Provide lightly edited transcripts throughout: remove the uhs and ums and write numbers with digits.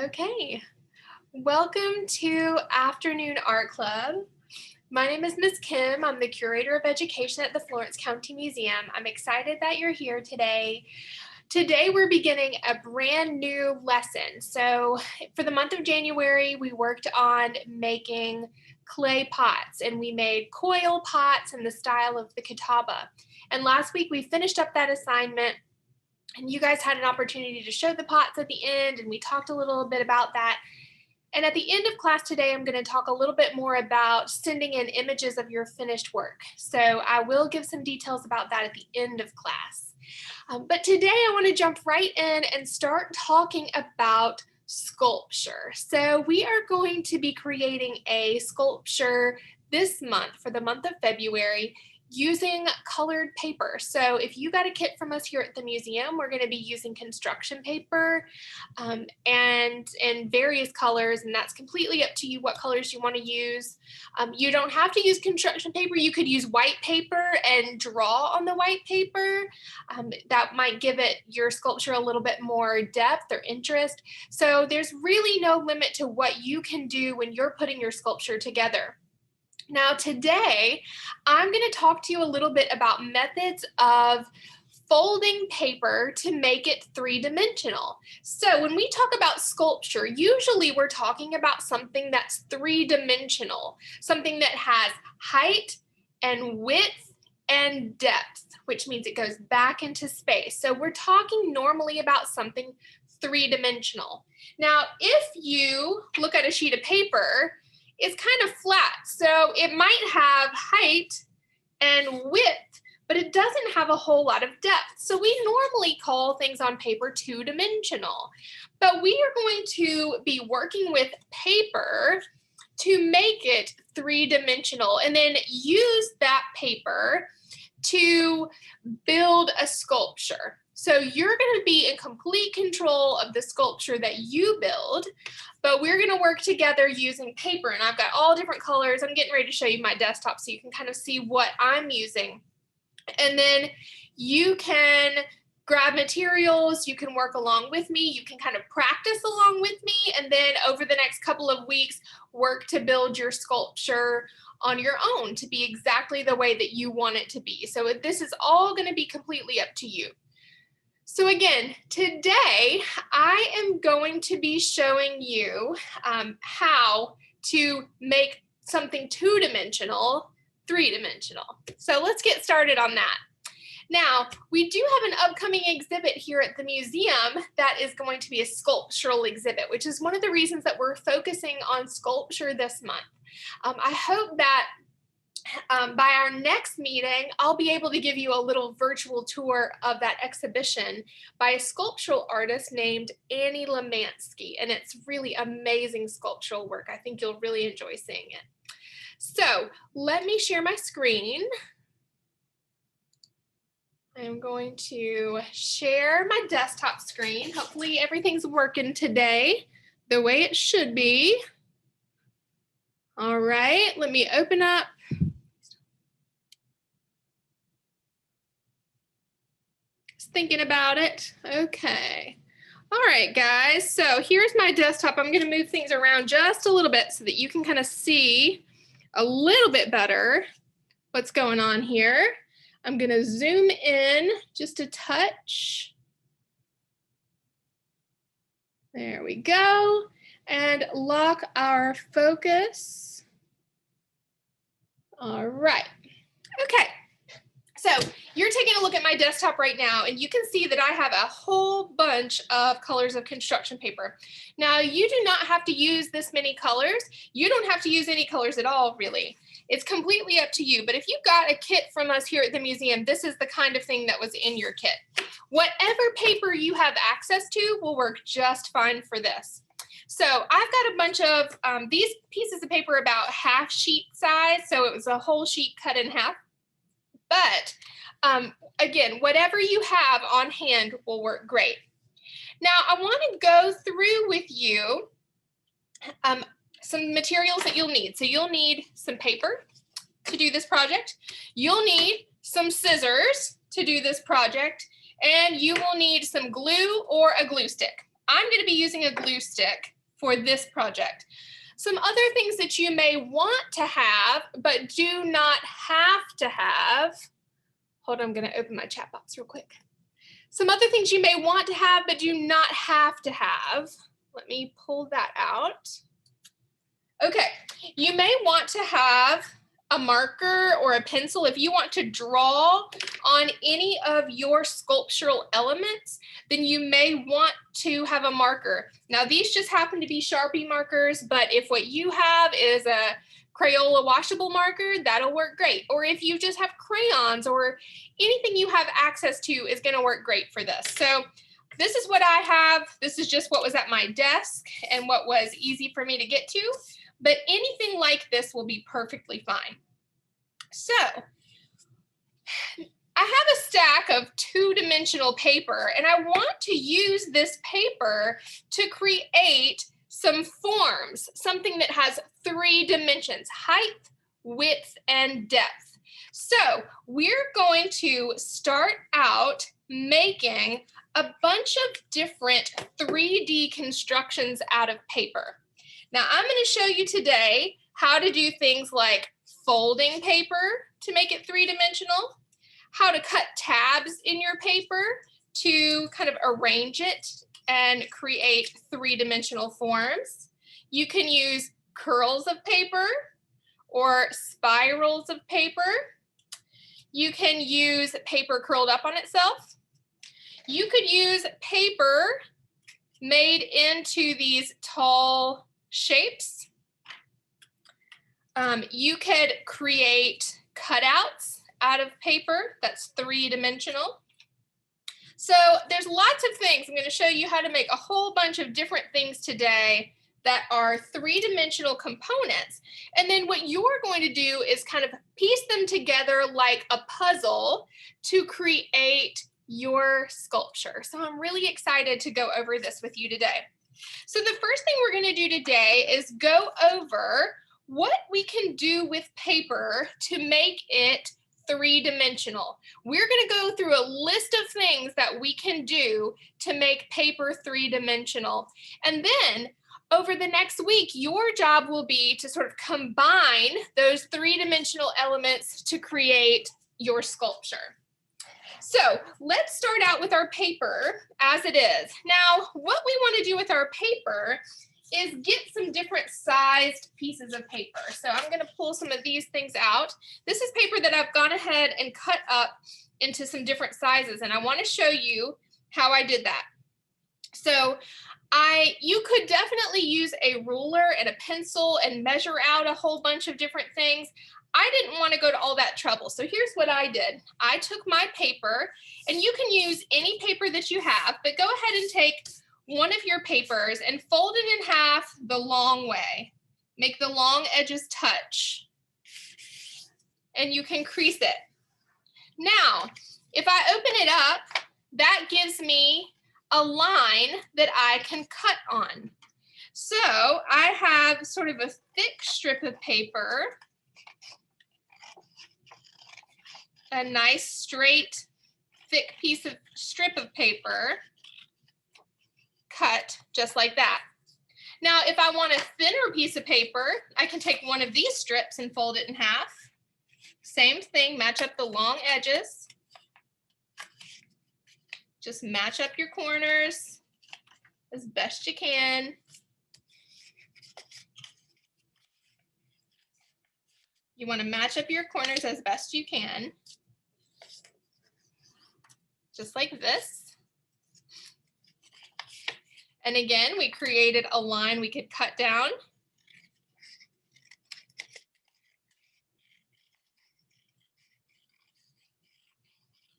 Okay, welcome to Afternoon Art Club. My name is Ms. Kim. I'm the Curator of Education at the Florence County Museum. I'm excited that you're here today. Today we're beginning a brand new lesson. So for the month of January, we worked on making clay pots, and we made coil pots in the style of the Catawba. And last week we finished up that assignment, and you guys had an opportunity to show the pots at the end, and we talked a little bit about that. And at the end of class today, I'm going to talk a little bit more about sending in images of your finished work. So I will give some details about that at the end of class. But today I want to jump right in and start talking about sculpture. So we are going to be creating a sculpture this month for the month of February using colored paper. So if you got a kit from us here at the museum, we're going to be using construction paper and in various colors, and that's completely up to you what colors you want to use. You don't have to use construction paper. You could use white paper and draw on the white paper. That might give it your sculpture a little bit more depth or interest. So there's really no limit to what you can do when you're putting your sculpture together. Now today, I'm going to talk to you a little bit about methods of folding paper to make it three-dimensional. So when we talk about sculpture, usually we're talking about something that's three-dimensional, something that has height and width and depth, which means it goes back into space. So we're talking normally about something three-dimensional. Now, if you look at a sheet of paper, it's kind of flat, so it might have height and width, but it doesn't have a whole lot of depth. So we normally call things on paper two-dimensional, but we are going to be working with paper to make it three-dimensional and then use that paper to build a sculpture. So you're going to be in complete control of the sculpture that you build, but we're going to work together using paper, and I've got all different colors. I'm getting ready to show you my desktop so you can kind of see what I'm using. And then you can grab materials, you can work along with me, you can kind of practice along with me, and then over the next couple of weeks, work to build your sculpture on your own to be exactly the way that you want it to be. So this is all going to be completely up to you. So again, today I am going to be showing you how to make something two-dimensional, three-dimensional. So let's get started on that. Now, we do have an upcoming exhibit here at the museum that is going to be a sculptural exhibit, which is one of the reasons that we're focusing on sculpture this month. I hope that by our next meeting, I'll be able to give you a little virtual tour of that exhibition by a sculptural artist named Annie Lemansky, and it's really amazing sculptural work. I think you'll really enjoy seeing it. So let me share my screen. I'm going to share my desktop screen. Hopefully everything's working today the way it should be. All right, let me open up. Thinking about it. Okay. All right, guys. So here's my desktop. I'm going to move things around just a little bit so that you can kind of see a little bit better what's going on here. I'm going to zoom in just a touch. There we go. And lock our focus. All right. Okay. So you're taking a look at my desktop right now, and you can see that I have a whole bunch of colors of construction paper. Now, you do not have to use this many colors. You don't have to use any colors at all, really. It's completely up to you. But if you got a kit from us here at the museum, this is the kind of thing that was in your kit. Whatever paper you have access to will work just fine for this. So I've got a bunch of these pieces of paper about half sheet size. So it was a whole sheet cut in half. But again, whatever you have on hand will work great. Now, I want to go through with you some materials that you'll need. So you'll need some paper to do this project. You'll need some scissors to do this project. And you will need some glue or a glue stick. I'm going to be using a glue stick for this project. Some other things that you may want to have, but do not have to have. Hold on, I'm going to open my chat box real quick. Some other things you may want to have, but do not have to have. Let me pull that out. Okay, you may want to have a marker or a pencil if you want to draw on any of your sculptural elements, then you may want to have a marker. Now these just happen to be Sharpie markers, but if what you have is a Crayola washable marker, that'll work great. Or if you just have crayons or anything you have access to is going to work great for this. So this is what I have. This is just what was at my desk and what was easy for me to get to. But anything like this will be perfectly fine. So I have a stack of two-dimensional paper, and I want to use this paper to create some forms, something that has 3 dimensions: height, width, and depth. So we're going to start out making a bunch of different 3D constructions out of paper. Now I'm going to show you today how to do things like folding paper to make it 3-dimensional, how to cut tabs in your paper to kind of arrange it and create 3-dimensional forms. You can use curls of paper or spirals of paper. You can use paper curled up on itself. You could use paper made into these tall shapes. You could create cutouts out of paper that's 3-dimensional. So there's lots of things. I'm going to show you how to make a whole bunch of different things today that are 3-dimensional components. And then what you're going to do is kind of piece them together like a puzzle to create your sculpture. So I'm really excited to go over this with you today. So the first thing we're going to do today is go over what we can do with paper to make it 3-dimensional. We're going to go through a list of things that we can do to make paper 3-dimensional. And then over the next week, your job will be to sort of combine those 3-dimensional elements to create your sculpture. So let's start out with our paper as it is. Now, what we want to do with our paper is get some different sized pieces of paper. So I'm going to pull some of these things out. This is paper that I've gone ahead and cut up into some different sizes, and I want to show you how I did that. So you could definitely use a ruler and a pencil and measure out a whole bunch of different things. I didn't want to go to all that trouble. So here's what I did. I took my paper, and you can use any paper that you have, but go ahead and take one of your papers and fold it in half the long way. Make the long edges touch, and you can crease it. Now, if I open it up, that gives me a line that I can cut on. So I have sort of a thick strip of paper, a nice straight thick strip of paper, cut just like that. Now, if I want a thinner piece of paper, I can take one of these strips and fold it in half. Same thing, match up the long edges. Just match up your corners as best you can. You want to match up your corners as best you can. Just like this. And again, we created a line we could cut down.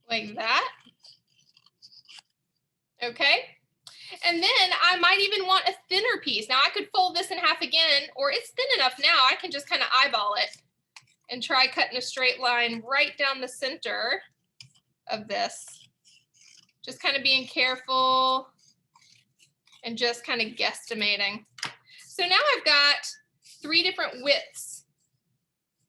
Like that. Okay. And then I might even want a thinner piece. Now I could fold this in half again, or it's thin enough now, I can just kind of eyeball it and try cutting a straight line right down the center of this. Just kind of being careful and just kind of guesstimating. So now I've got 3 different widths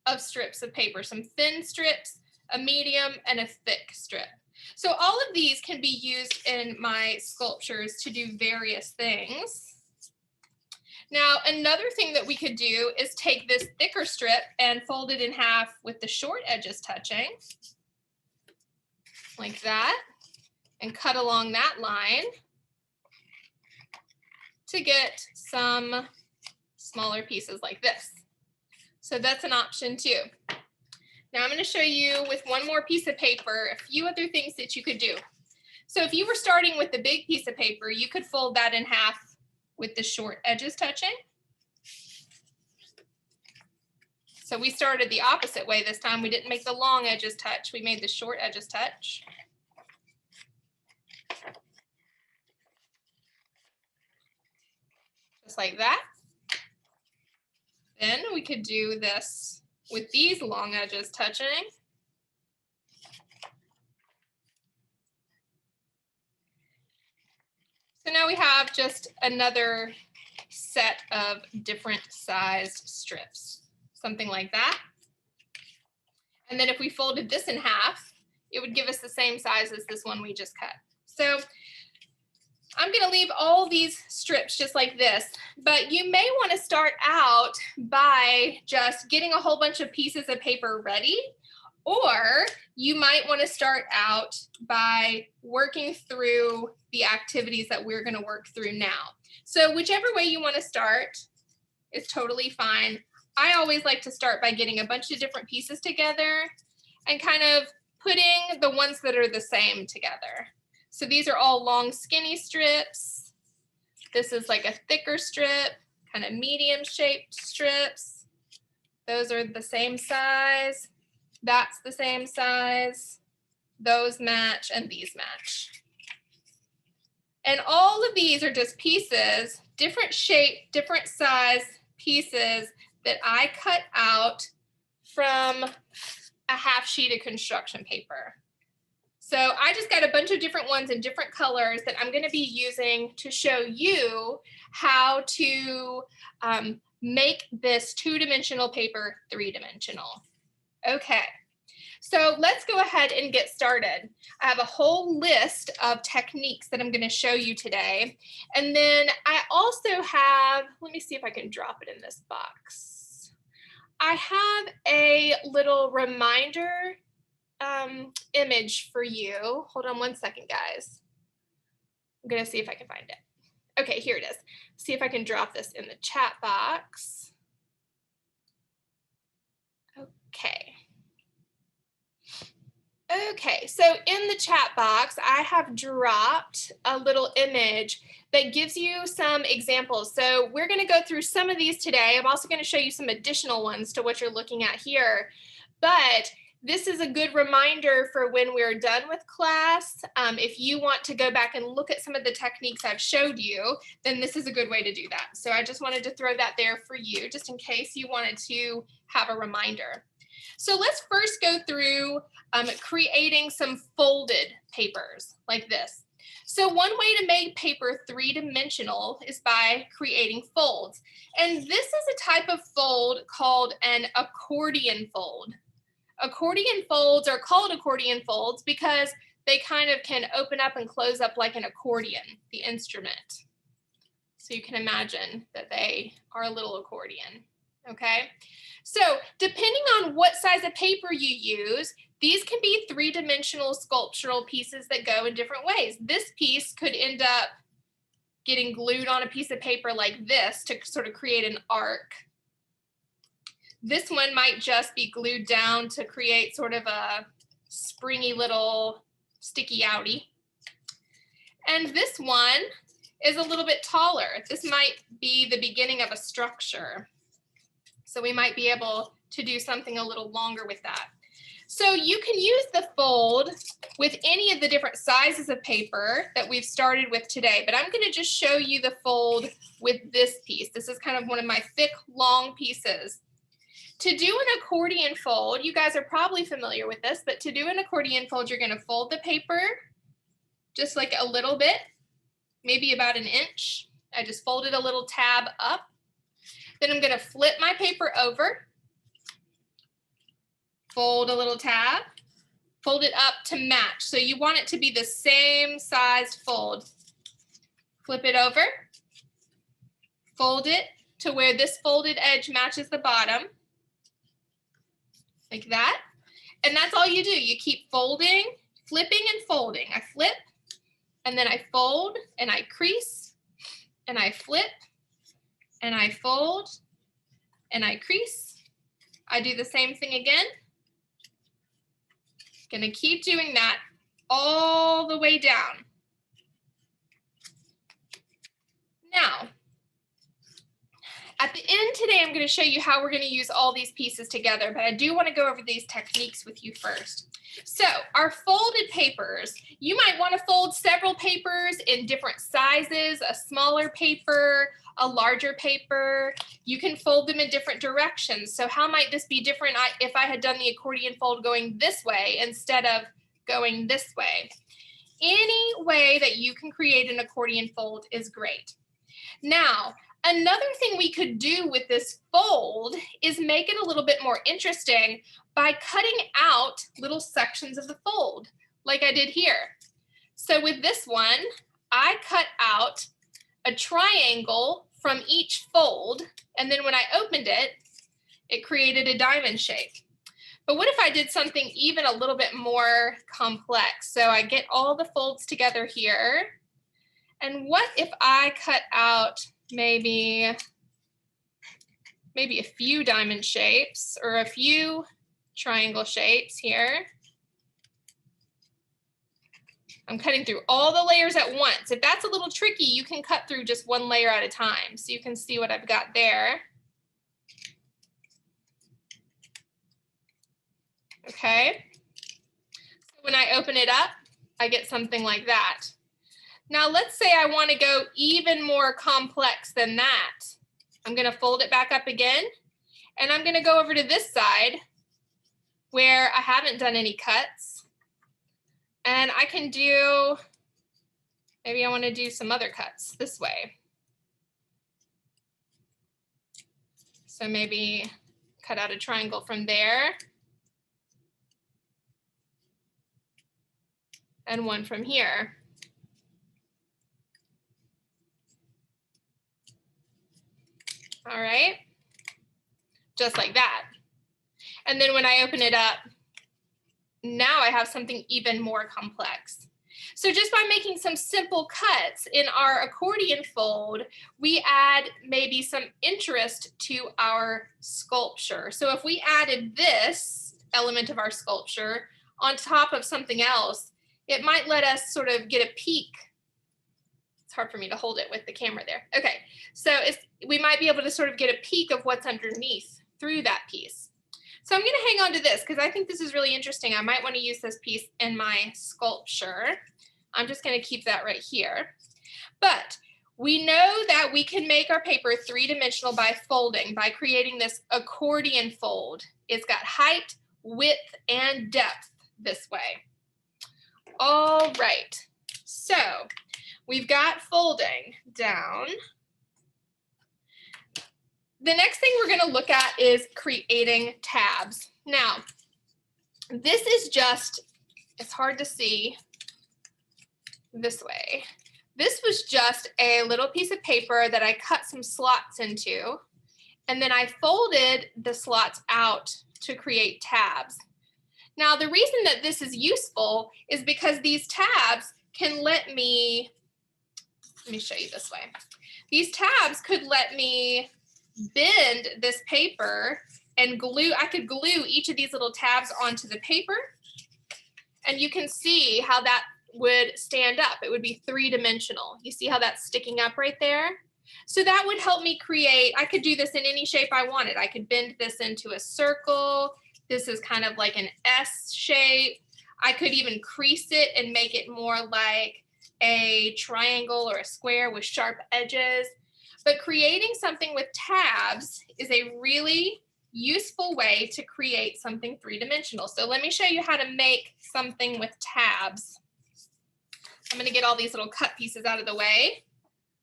of strips of paper, some thin strips, a medium, and a thick strip. So all of these can be used in my sculptures to do various things. Now, another thing that we could do is take this thicker strip and fold it in half with the short edges touching, like that, and cut along that line to get some smaller pieces like this. So that's an option too. Now I'm going to show you with one more piece of paper a few other things that you could do. So if you were starting with the big piece of paper, you could fold that in half with the short edges touching. So we started the opposite way this time. We didn't make the long edges touch. We made the short edges touch. Just like that. Then we could do this with these long edges touching. So now we have just another set of different sized strips, something like that. And then if we folded this in half, it would give us the same size as this one we just cut. So I'm going to leave all these strips just like this, but you may want to start out by just getting a whole bunch of pieces of paper ready, or you might want to start out by working through the activities that we're going to work through now. So whichever way you want to start is totally fine. I always like to start by getting a bunch of different pieces together and kind of putting the ones that are the same together. So these are all long skinny strips. This is like a thicker strip, kind of medium shaped strips. Those are the same size. That's the same size. Those match and these match. And all of these are just pieces, different shape, different size pieces that I cut out from a half sheet of construction paper. So I just got a bunch of different ones in different colors that I'm going to be using to show you how to make this two-dimensional paper three-dimensional. Okay, so let's go ahead and get started. I have a whole list of techniques that I'm going to show you today. And then I also have, let me see if I can drop it in this box. I have a little reminder image for you. Hold on one second, guys. I'm going to see if I can find it. Okay, here it is. See if I can drop this in the chat box. Okay. Okay, so in the chat box, I have dropped a little image that gives you some examples. So we're going to go through some of these today. I'm also going to show you some additional ones to what you're looking at here. But this is a good reminder for when we're done with class. If you want to go back and look at some of the techniques I've showed you, then this is a good way to do that. So I just wanted to throw that there for you, just in case you wanted to have a reminder. So let's first go through creating some folded papers like this. So one way to make paper three-dimensional is by creating folds. And this is a type of fold called an accordion fold. Accordion folds are called accordion folds because they kind of can open up and close up like an accordion, the instrument. So you can imagine that they are a little accordion, okay? So depending on what size of paper you use, these can be three-dimensional sculptural pieces that go in different ways. This piece could end up getting glued on a piece of paper like this to sort of create an arc. This one might just be glued down to create sort of a springy little sticky outie. And this one is a little bit taller. This might be the beginning of a structure. So we might be able to do something a little longer with that. So you can use the fold with any of the different sizes of paper that we've started with today, but I'm going to just show you the fold with this piece. This is kind of one of my thick, long pieces. To do an accordion fold, you guys are probably familiar with this, but to do an accordion fold, you're going to fold the paper just like a little bit, maybe about 1 inch. I just folded a little tab up. Then I'm going to flip my paper over, fold a little tab, fold it up to match. So you want it to be the same size fold. Flip it over, fold it to where this folded edge matches the bottom, like that. And that's all you do. You keep folding, flipping and folding. I flip, and then I fold, and I crease, and I flip, and I fold, and I crease. I do the same thing again. Gonna keep doing that all the way down. Now, at the end today, I'm going to show you how we're going to use all these pieces together, but I do want to go over these techniques with you first. So our folded papers, you might want to fold several papers in different sizes, a smaller paper, a larger paper. You can fold them in different directions. So how might this be different if I had done the accordion fold going this way instead of going this way? Any way that you can create an accordion fold is great. Now, another thing we could do with this fold is make it a little bit more interesting by cutting out little sections of the fold, like I did here. So with this one, I cut out a triangle from each fold, and then when I opened it, it created a diamond shape. But what if I did something even a little bit more complex? So I get all the folds together here. And what if I cut out maybe a few diamond shapes or a few triangle shapes here? I'm cutting through all the layers at once. If that's a little tricky, you can cut through just one layer at a time. So you can see what I've got there. Okay. So when I open it up, I get something like that. Now let's say I want to go even more complex than that. I'm going to fold it back up again, and I'm going to go over to this side where I haven't done any cuts. And I can do, maybe I want to do some other cuts this way. So maybe cut out a triangle from there. And one from here. All right, just like that. And then when I open it up, now I have something even more complex. So just by making some simple cuts in our accordion fold, we add maybe some interest to our sculpture. So if we added this element of our sculpture on top of something else, it might let us sort of get a peek. It's hard for me to hold it with the camera there. Okay, so we might be able to sort of get a peek of what's underneath through that piece. So I'm going to hang on to this because I think this is really interesting. I might want to use this piece in my sculpture. I'm just going to keep that right here. But we know that we can make our paper three-dimensional by folding, by creating this accordion fold. It's got height, width, and depth this way. All right, so we've got folding down. The next thing we're going to look at is creating tabs. Now, this is just, it's hard to see this way. This was just a little piece of paper that I cut some slots into, and then I folded the slots out to create tabs. Now, the reason that this is useful is because these tabs can let me show you this way. These tabs could let me bend this paper and glue. I could glue each of these little tabs onto the paper, and you can see how that would stand up. It would be three-dimensional. You see how that's sticking up right there? So that would help me create, I could do this in any shape I wanted. I could bend this into a circle. This is kind of like an S shape. I could even crease it and make it more like a triangle or a square with sharp edges. But creating something with tabs is a really useful way to create something three-dimensional. So let me show you how to make something with tabs. I'm going to get all these little cut pieces out of the way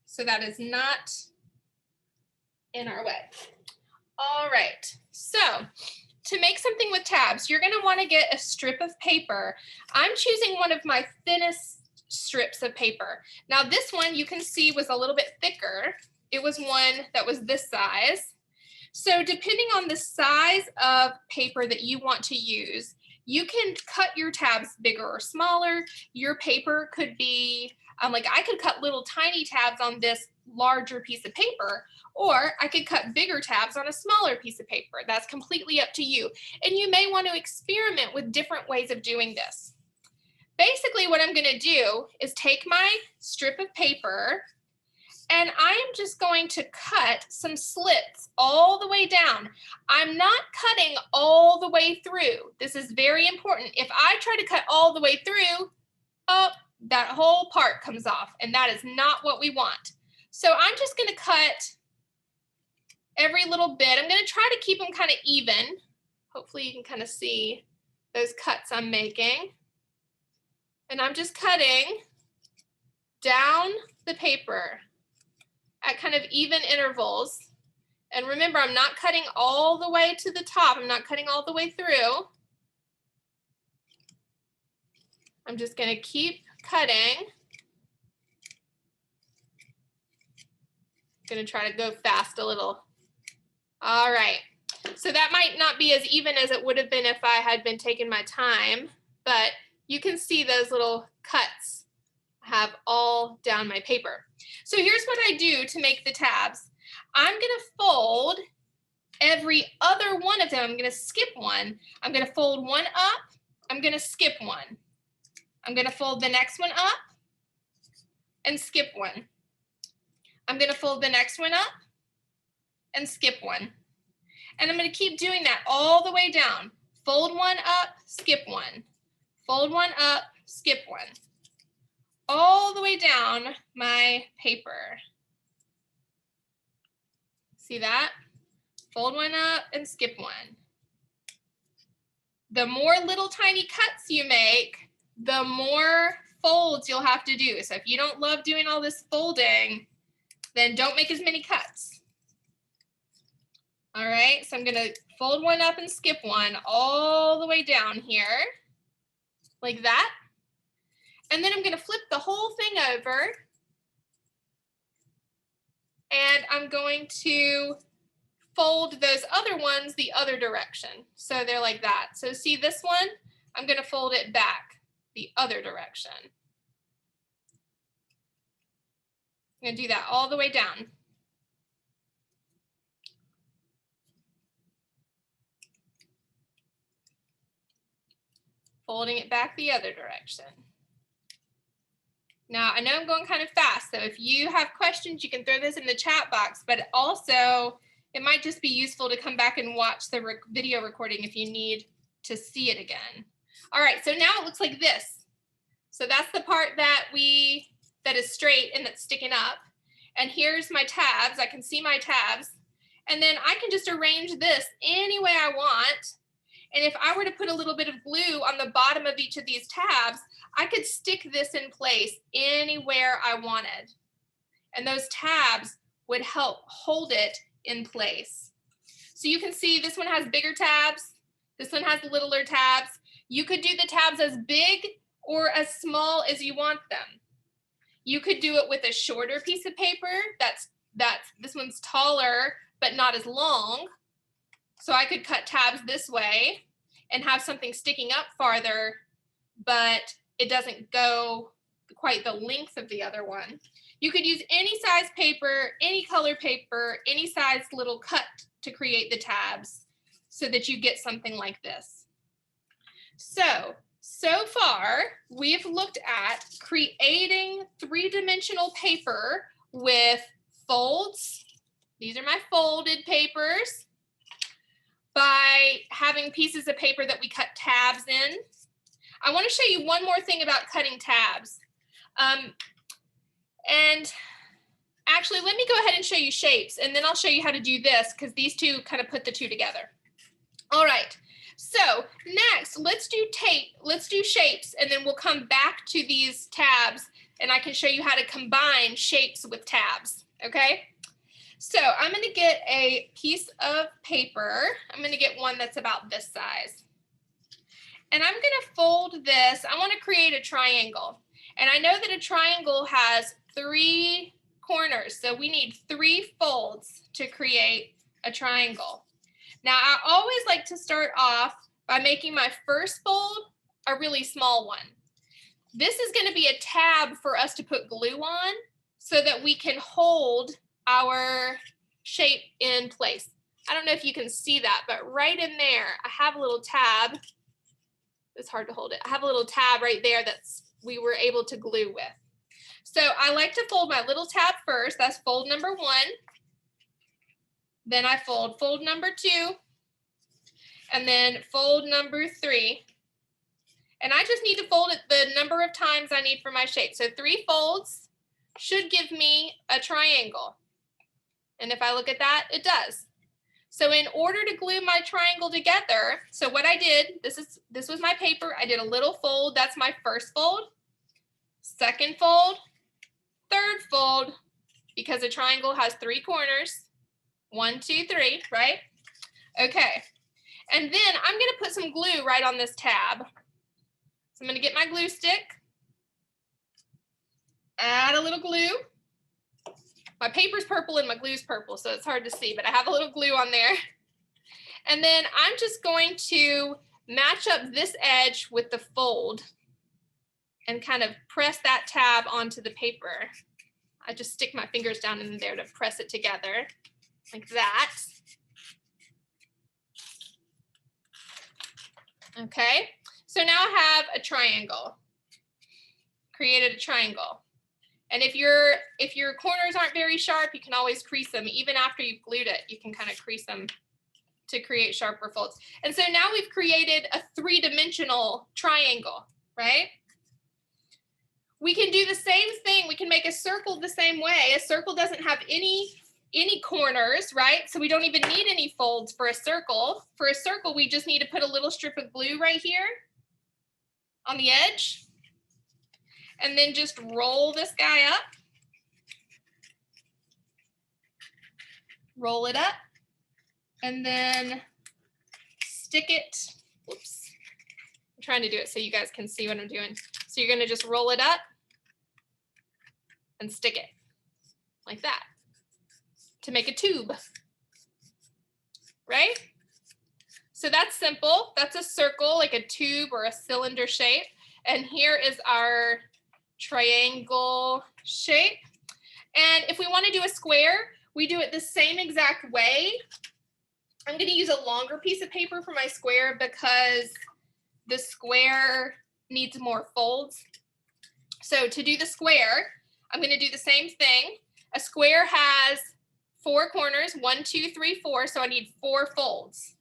so that is not in our way. All right, so to make something with tabs, you're going to want to get a strip of paper. I'm choosing one of my thinnest strips of paper. Now this one you can see was a little bit thicker. It was one that was this size. So depending on the size of paper that you want to use, you can cut your tabs bigger or smaller. Your paper could be, like I could cut little tiny tabs on this larger piece of paper, or I could cut bigger tabs on a smaller piece of paper. That's completely up to you. And you may want to experiment with different ways of doing this. Basically what I'm going to do is take my strip of paper and I am just going to cut some slits all the way down. I'm not cutting all the way through. This is very important. If I try to cut all the way through, oh, that whole part comes off, and that is not what we want. So I'm just going to cut every little bit. I'm going to try to keep them kind of even. Hopefully you can kind of see those cuts I'm making. And I'm just cutting down the paper at kind of even intervals. And remember, I'm not cutting all the way to the top. I'm not cutting all the way through. I'm just going to keep cutting. I'm going to try to go fast a little. All right. So that might not be as even as it would have been if I had been taking my time, but you can see those little cuts I have all down my paper. So here's what I do to make the tabs. I'm going to fold every other one of them. I'm going to skip one. I'm going to fold one up. I'm going to skip one. I'm going to fold the next one up and skip one. I'm going to fold the next one up and skip one. And I'm going to keep doing that all the way down. Fold one up, skip one. Fold one up, skip one. All the way down my paper. See that? Fold one up and skip one. The more little tiny cuts you make, the more folds you'll have to do. So if you don't love doing all this folding, then don't make as many cuts. All right, so I'm going to fold one up and skip one all the way down here, like that. And then I'm going to flip the whole thing over. And I'm going to fold those other ones the other direction. So they're like that. So see this one? I'm going to fold it back the other direction. I'm going to do that all the way down. Folding it back the other direction. Now, I know I'm going kind of fast, so if you have questions, you can throw those in the chat box, but also it might just be useful to come back and watch the video recording if you need to see it again. All right, so now it looks like this. So that's the part that is straight and that's sticking up. And here's my tabs. I can see my tabs. And then I can just arrange this any way I want. And if I were to put a little bit of glue on the bottom of each of these tabs, I could stick this in place anywhere I wanted. And those tabs would help hold it in place. So you can see this one has bigger tabs. This one has littler tabs. You could do the tabs as big or as small as you want them. You could do it with a shorter piece of paper. This one's taller, but not as long. So I could cut tabs this way and have something sticking up farther, but it doesn't go quite the length of the other one. You could use any size paper, any color paper, any size little cut to create the tabs so that you get something like this. So far, we've looked at creating three-dimensional paper with folds. These are my folded papers. By having pieces of paper that we cut tabs in. I want to show you one more thing about cutting tabs. And actually, let me go ahead and show you shapes, and then I'll show you how to do this because these two kind of put the two together. All right, so next, let's do shapes, and then we'll come back to these tabs, and I can show you how to combine shapes with tabs, okay? So I'm going to get a piece of paper. I'm going to get one that's about this size. And I'm going to fold this. I want to create a triangle. And I know that a triangle has 3 corners. So we need 3 folds to create a triangle. Now, I always like to start off by making my first fold a really small one. This is going to be a tab for us to put glue on so that we can hold our shape in place. I don't know if you can see that, but right in there, I have a little tab. It's hard to hold it. I have a little tab right there that we were able to glue with. So I like to fold my little tab first. That's fold number 1. Then I fold number 2, and then fold number 3. And I just need to fold it the number of times I need for my shape. So 3 folds should give me a triangle. And if I look at that, it does. So in order to glue my triangle together, so what I did, this was my paper. I did a little fold. That's my first fold. Second fold. Third fold, because a triangle has 3 corners. 1, 2, 3, right? Okay. And then I'm going to put some glue right on this tab. So I'm going to get my glue stick, add a little glue. My paper's purple and my glue's purple, so it's hard to see, but I have a little glue on there. And then I'm just going to match up this edge with the fold and kind of press that tab onto the paper. I just stick my fingers down in there to press it together, like that. Okay, so now I have a triangle. Created a triangle. And if your corners aren't very sharp, you can always crease them. Even after you've glued it, you can kind of crease them to create sharper folds. And so now we've created a 3-dimensional triangle, right? We can do the same thing. We can make a circle the same way. A circle doesn't have any corners, right? So we don't even need any folds for a circle. For a circle, we just need to put a little strip of glue right here on the edge. And then just roll this guy up. Roll it up. And then stick it. Whoops. I'm trying to do it so you guys can see what I'm doing. So you're going to just roll it up and stick it like that to make a tube. Right? So that's simple. That's a circle, like a tube or a cylinder shape. And here is our triangle shape. And if we want to do a square, we do it the same exact way. I'm going to use a longer piece of paper for my square because the square needs more folds. So to do the square, I'm going to do the same thing. A square has 4 corners, 1, 2, 3, 4, so I need 4 folds.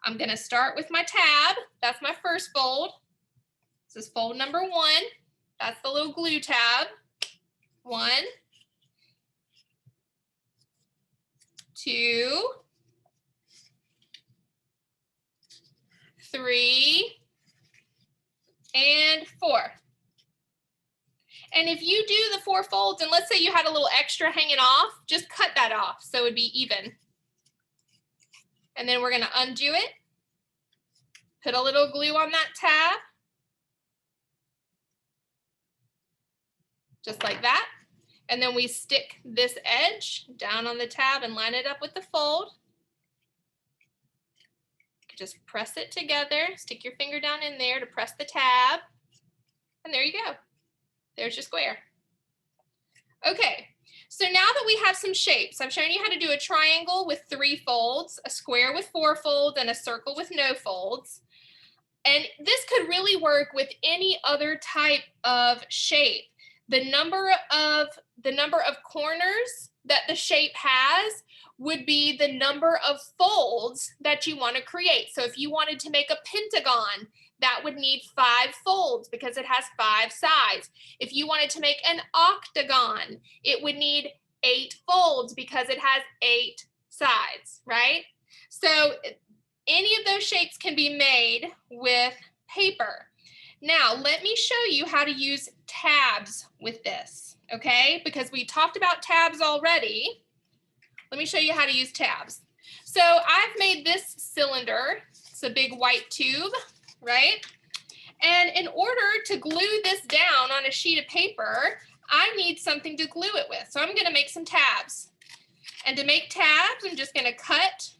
I'm going to start with my tab. That's my first fold. This is fold number 1. That's the little glue tab. 1, 2, 3, and 4. And if you do the 4 folds, and let's say you had a little extra hanging off, just cut that off so it would be even. And then we're going to undo it. Put a little glue on that tab. Just like that. And then we stick this edge down on the tab and line it up with the fold. Just press it together. Stick your finger down in there to press the tab. And there you go. There's your square. Okay, so now that we have some shapes, I've shown you how to do a triangle with 3 folds, a square with 4 folds, and a circle with no folds. And this could really work with any other type of shape. The number of corners that the shape has would be the number of folds that you want to create. So if you wanted to make a pentagon, that would need 5 folds because it has 5 sides. If you wanted to make an octagon, it would need 8 folds because it has 8 sides, right? So any of those shapes can be made with paper. Now, let me show you how to use tabs with this, okay? Because we talked about tabs already. Let me show you how to use tabs. So I've made this cylinder. It's a big white tube, right? And in order to glue this down on a sheet of paper, I need something to glue it with. So I'm going to make some tabs. And to make tabs, I'm just going to cut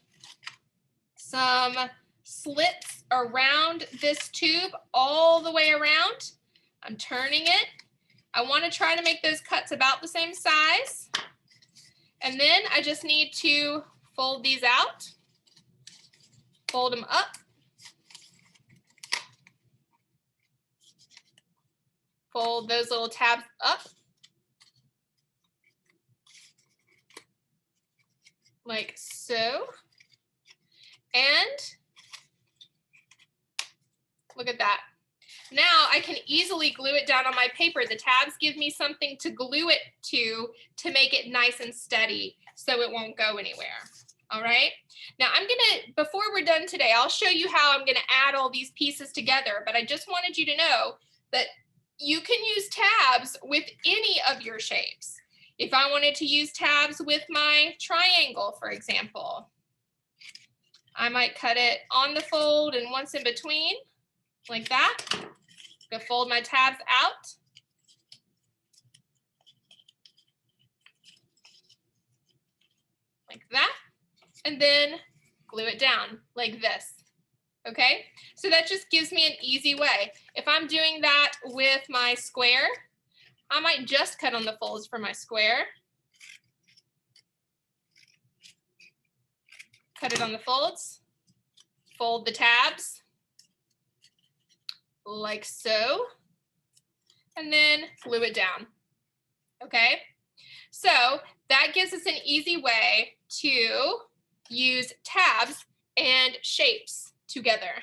some slits around this tube all the way around. I'm turning it. I want to try to make those cuts about the same size. And then I just need to fold these out, fold them up, fold those little tabs up, like so. And look at that. Now I can easily glue it down on my paper. The tabs give me something to glue it to make it nice and steady so it won't go anywhere. All right. Now before we're done today, I'll show you how I'm gonna add all these pieces together, but I just wanted you to know that you can use tabs with any of your shapes. If I wanted to use tabs with my triangle, for example, I might cut it on the fold and once in between, like that. Go fold my tabs out. Like that. And then glue it down like this. Okay? So that just gives me an easy way. If I'm doing that with my square, I might just cut on the folds for my square. Cut it on the folds. Fold the tabs. Like so, and then glue it down. Okay, so that gives us an easy way to use tabs and shapes together.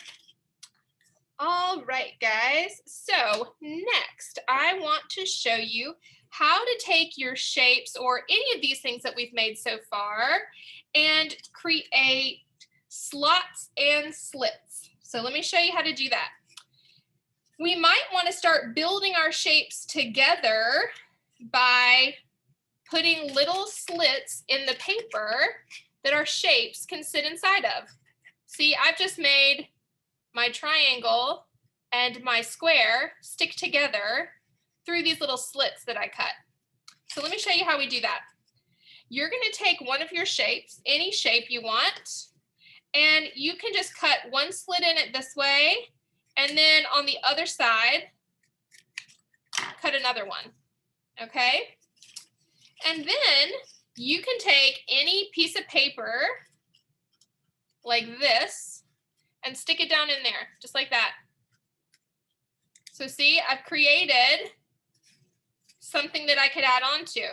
All right, guys, so next I want to show you how to take your shapes or any of these things that we've made so far and create slots and slits. So let me show you how to do that. We might want to start building our shapes together by putting little slits in the paper that our shapes can sit inside of. See, I've just made my triangle and my square stick together through these little slits that I cut. So let me show you how we do that. You're going to take one of your shapes, any shape you want, and you can just cut one slit in it this way. And then on the other side, cut another one, okay? And then you can take any piece of paper like this and stick it down in there, just like that. So see, I've created something that I could add on to.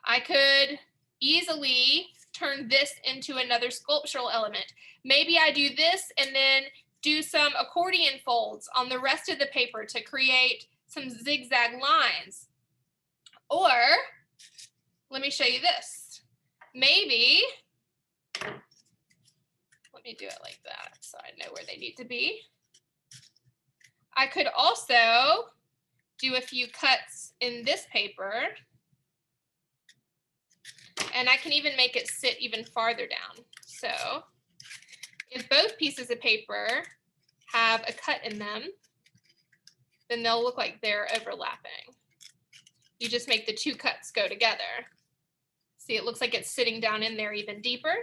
I could easily turn this into another sculptural element. Maybe I do this and then do some accordion folds on the rest of the paper to create some zigzag lines. Or let me show you this. Maybe, let me do it like that so I know where they need to be. I could also do a few cuts in this paper, and I can even make it sit even farther down. So if both pieces of paper have a cut in them, then they'll look like they're overlapping. You just make the two cuts go together. See, it looks like it's sitting down in there even deeper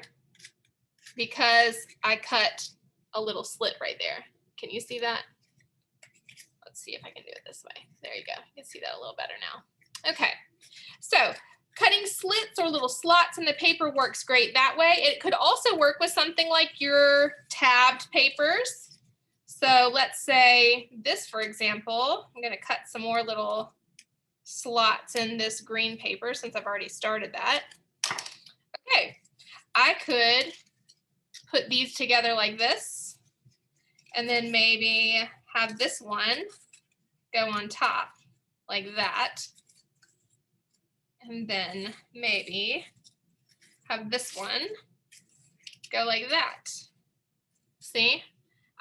because I cut a little slit right there. Can you see that? Let's see if I can do it this way. There you go. You can see that a little better now. Okay, so cutting slits or little slots in the paper works great that way. It could also work with something like your tabbed papers. So let's say this, for example. I'm going to cut some more little slots in this green paper since I've already started that. Okay, I could put these together like this and then maybe have this one go on top like that. And then maybe have this one go like that. See,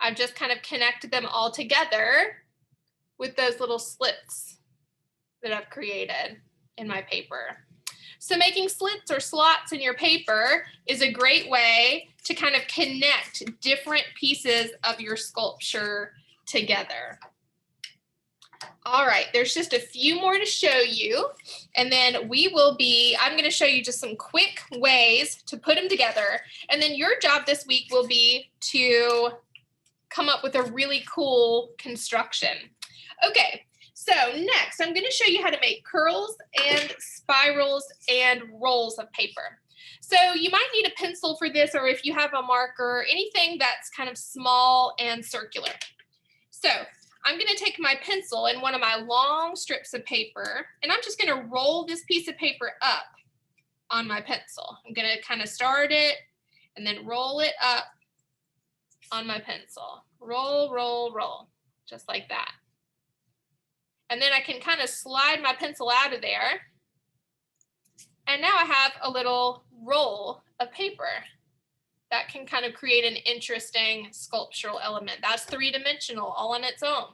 I've just kind of connected them all together with those little slits that I've created in my paper. So making slits or slots in your paper is a great way to kind of connect different pieces of your sculpture together. All right, there's just a few more to show you, and then I'm going to show you just some quick ways to put them together, and then your job this week will be to come up with a really cool construction. Okay, so next I'm going to show you how to make curls and spirals and rolls of paper. So you might need a pencil for this, or if you have a marker, anything that's kind of small and circular. So I'm going to take my pencil and one of my long strips of paper, and I'm just going to roll this piece of paper up on my pencil. I'm going to kind of start it and then roll it up on my pencil. Roll, roll, roll, just like that. And then I can kind of slide my pencil out of there. And now I have a little roll of paper that can kind of create an interesting sculptural element. That's three-dimensional all on its own.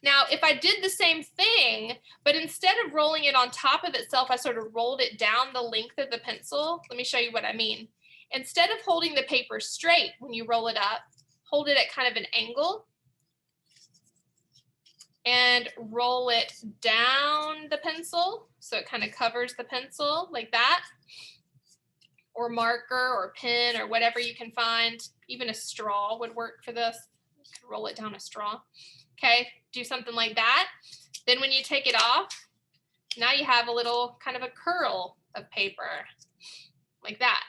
Now, if I did the same thing, but instead of rolling it on top of itself, I sort of rolled it down the length of the pencil. Let me show you what I mean. Instead of holding the paper straight when you roll it up, hold it at kind of an angle and roll it down the pencil so it kind of covers the pencil like that, or marker or pen or whatever you can find. Even a straw would work for this. Roll it down a straw. Okay, do something like that. Then when you take it off, now you have a little kind of a curl of paper like that.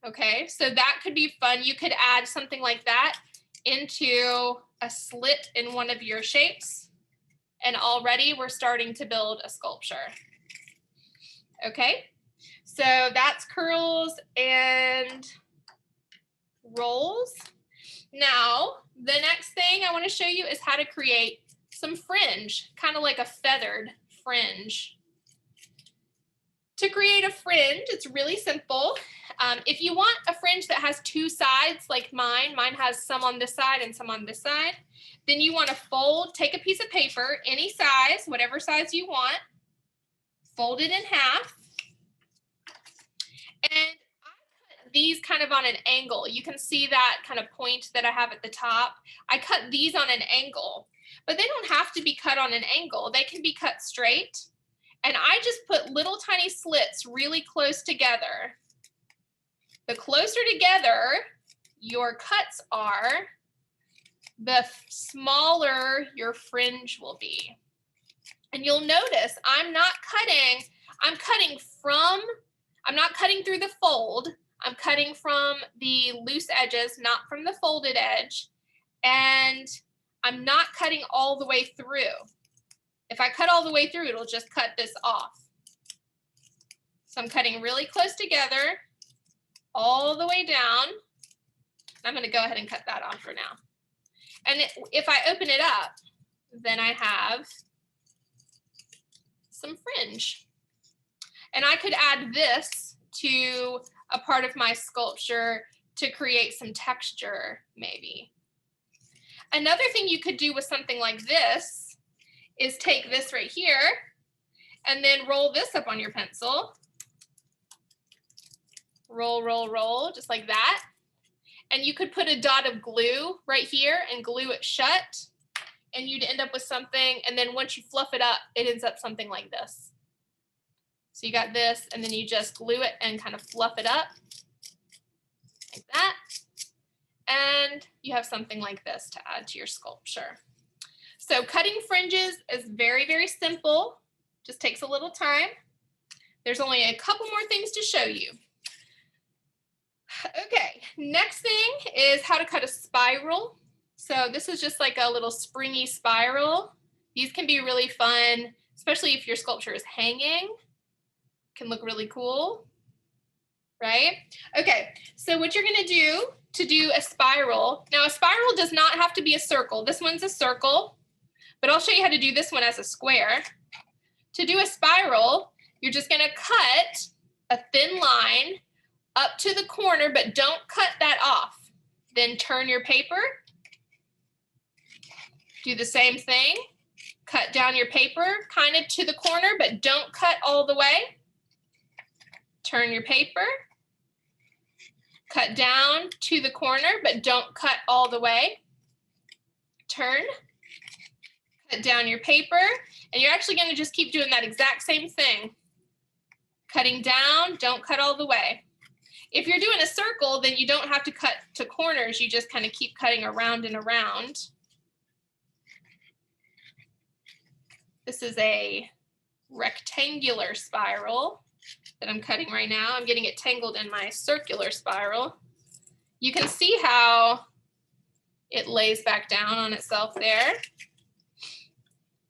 Okay, so that could be fun. You could add something like that into a slit in one of your shapes, and already we're starting to build a sculpture. Okay, so that's curls and rolls. Now, the next thing I want to show you is how to create some fringe, kind of like a feathered fringe. To create a fringe, it's really simple. If you want a fringe that has two sides like mine has some on this side and some on this side, then you want to take a piece of paper, any size, whatever size you want, fold it in half, and I cut these kind of on an angle. You can see that kind of point that I have at the top. I cut these on an angle, but they don't have to be cut on an angle. They can be cut straight. And I just put little tiny slits really close together. The closer together your cuts are, the smaller your fringe will be. And you'll notice I'm not cutting through the fold. I'm cutting from the loose edges, not from the folded edge. And I'm not cutting all the way through. If I cut all the way through, it'll just cut this off. So I'm cutting really close together, all the way down. I'm going to go ahead and cut that off for now. And if I open it up, then I have some fringe. And I could add this to a part of my sculpture to create some texture, maybe. Another thing you could do with something like this is take this right here and then roll this up on your pencil. Roll, roll, roll, just like that. And you could put a dot of glue right here and glue it shut, and you'd end up with something, and then once you fluff it up, it ends up something like this. So you got this, and then you just glue it and kind of fluff it up like that. And you have something like this to add to your sculpture. So cutting fringes is very, very simple. Just takes a little time. There's only a couple more things to show you. Okay, next thing is how to cut a spiral. So this is just like a little springy spiral. These can be really fun, especially if your sculpture is hanging. Can look really cool, right? Okay, so what you're gonna do to do a spiral, now a spiral does not have to be a circle. This one's a circle, but I'll show you how to do this one as a square. To do a spiral, you're just gonna cut a thin line up to the corner, but don't cut that off. Then turn your paper. Do the same thing. Cut down your paper kind of to the corner, but don't cut all the way. turn your paper, cut down to the corner, but don't cut all the way. Turn, cut down your paper, and you're actually going to just keep doing that exact same thing. Cutting down, don't cut all the way. If you're doing a circle, then you don't have to cut to corners. You just kind of keep cutting around and around. This is a rectangular spiral that I'm cutting right now. I'm getting it tangled in my circular spiral. You can see how it lays back down on itself there.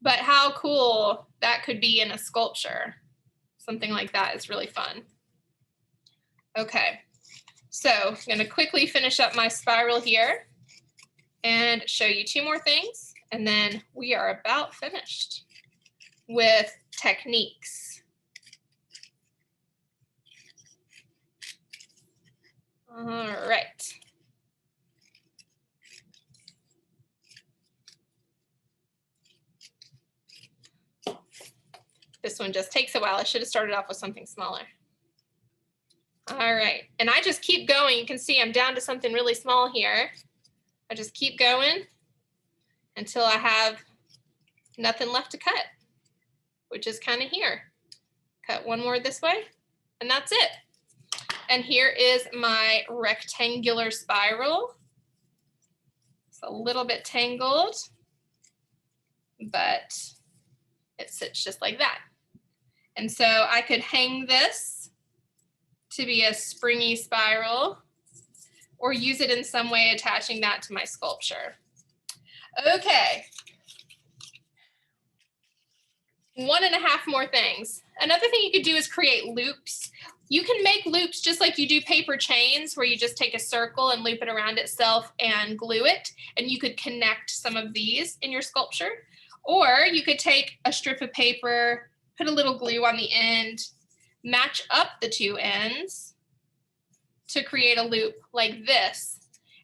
But how cool that could be in a sculpture. Something like that is really fun. Okay, so I'm going to quickly finish up my spiral here and show you two more things, and then we are about finished with techniques. All right. This one just takes a while. I should have started off with something smaller. All right, and I just keep going. You can see I'm down to something really small here. I just keep going until I have nothing left to cut, which is kind of here. Cut one more this way, and that's it. And here is my rectangular spiral. It's a little bit tangled, but it sits just like that. And so I could hang this to be a springy spiral or use it in some way attaching that to my sculpture. Okay. 1.5 more things. Another thing you could do is create loops. You can make loops just like you do paper chains, where you just take a circle and loop it around itself and glue it. And you could connect some of these in your sculpture. Or you could take a strip of paper, put a little glue on the end, match up the two ends to create a loop like this.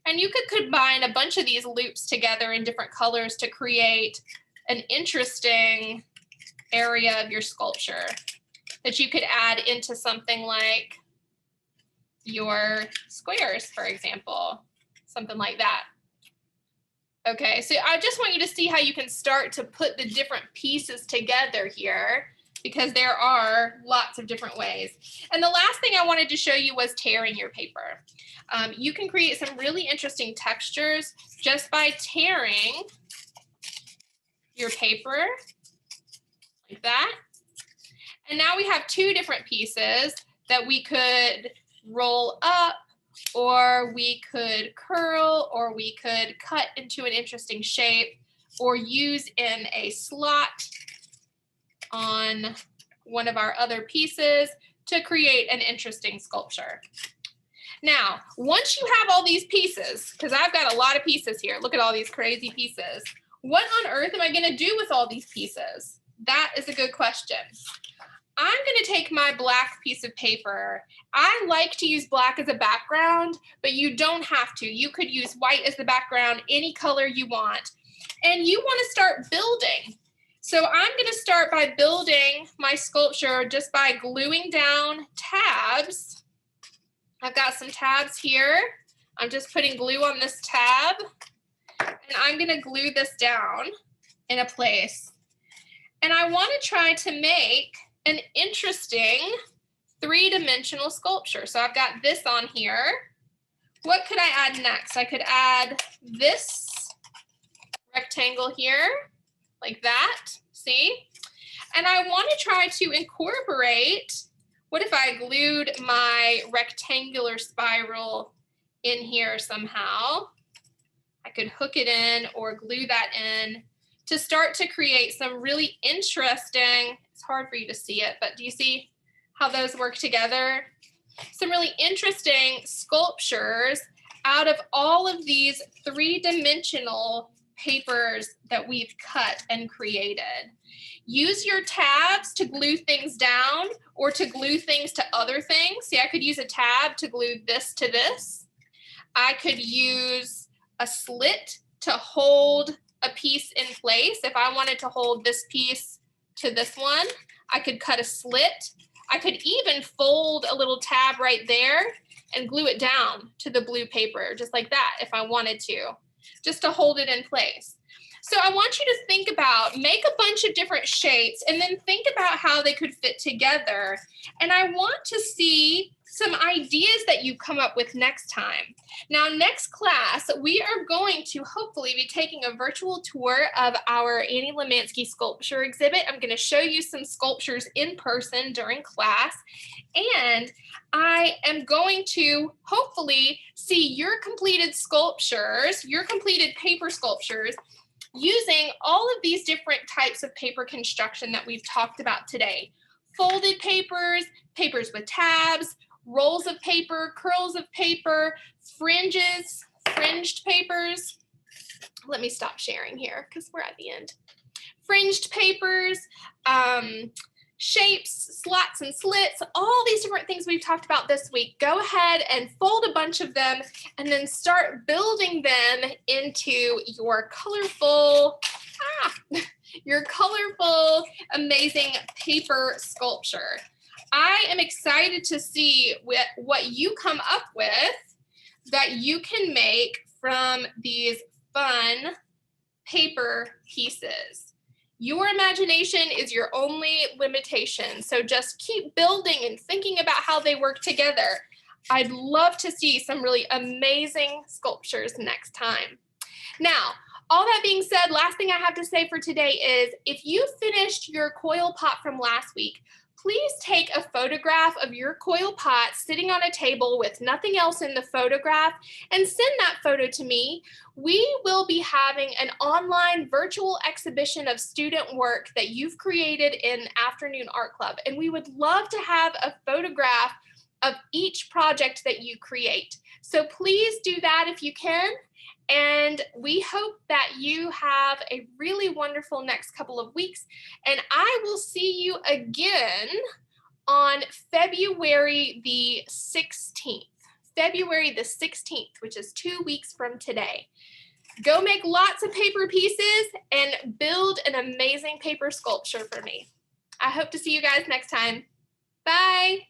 And you could combine a bunch of these loops together in different colors to create an interesting area of your sculpture that you could add into something like your squares, for example, something like that. Okay, so I just want you to see how you can start to put the different pieces together here, because there are lots of different ways. And the last thing I wanted to show you was tearing your paper. You can create some really interesting textures just by tearing your paper like that. And now we have two different pieces that we could roll up, or we could curl, or we could cut into an interesting shape, or use in a slot on one of our other pieces to create an interesting sculpture. Now, once you have all these pieces, because I've got a lot of pieces here, look at all these crazy pieces. What on earth am I going to do with all these pieces? That is a good question. I'm going to take my black piece of paper. I like to use black as a background, but you don't have to. You could use white as the background, any color you want. And you want to start building. So I'm going to start by building my sculpture just by gluing down tabs. I've got some tabs here. I'm just putting glue on this tab, and I'm going to glue this down in a place. And I want to try to make an interesting 3-dimensional sculpture. So I've got this on here. What could I add next? I could add this rectangle here, like that, see? And I want to try to incorporate, what if I glued my rectangular spiral in here somehow? I could hook it in or glue that in to start to create some really interesting, it's hard for you to see it, but do you see how those work together? Some really interesting sculptures out of all of these 3-dimensional papers that we've cut and created. Use your tabs to glue things down or to glue things to other things. See, I could use a tab to glue this to this. I could use a slit to hold a piece in place. If I wanted to hold this piece to this one, I could cut a slit. I could even fold a little tab right there and glue it down to the blue paper, just like that, if I wanted to, just to hold it in place. So I want you to think about, make a bunch of different shapes and then think about how they could fit together. And I want to see some ideas that you come up with next time. Now, next class, we are going to hopefully be taking a virtual tour of our Annie Lemansky sculpture exhibit. I'm going to show you some sculptures in person during class. And I am going to hopefully see your completed sculptures, your completed paper sculptures, using all of these different types of paper construction that we've talked about today. Folded papers, papers with tabs, rolls of paper, curls of paper, fringes, fringed papers. Let me stop sharing here because we're at the end. Fringed papers, shapes, slots and slits, all these different things we've talked about this week. Go ahead and fold a bunch of them and then start building them into your colorful, amazing paper sculpture. I am excited to see what you come up with that you can make from these fun paper pieces. Your imagination is your only limitation, so just keep building and thinking about how they work together. I'd love to see some really amazing sculptures next time. Now, all that being said, last thing I have to say for today is if you finished your coil pot from last week, please take a photograph of your coil pot sitting on a table with nothing else in the photograph and send that photo to me. We will be having an online virtual exhibition of student work that you've created in Afternoon Art Club, and we would love to have a photograph of each project that you create. So please do that if you can. And we hope that you have a really wonderful next couple of weeks. And I will see you again on February the 16th. February the 16th, which is 2 weeks from today. Go make lots of paper pieces and build an amazing paper sculpture for me. I hope to see you guys next time. Bye.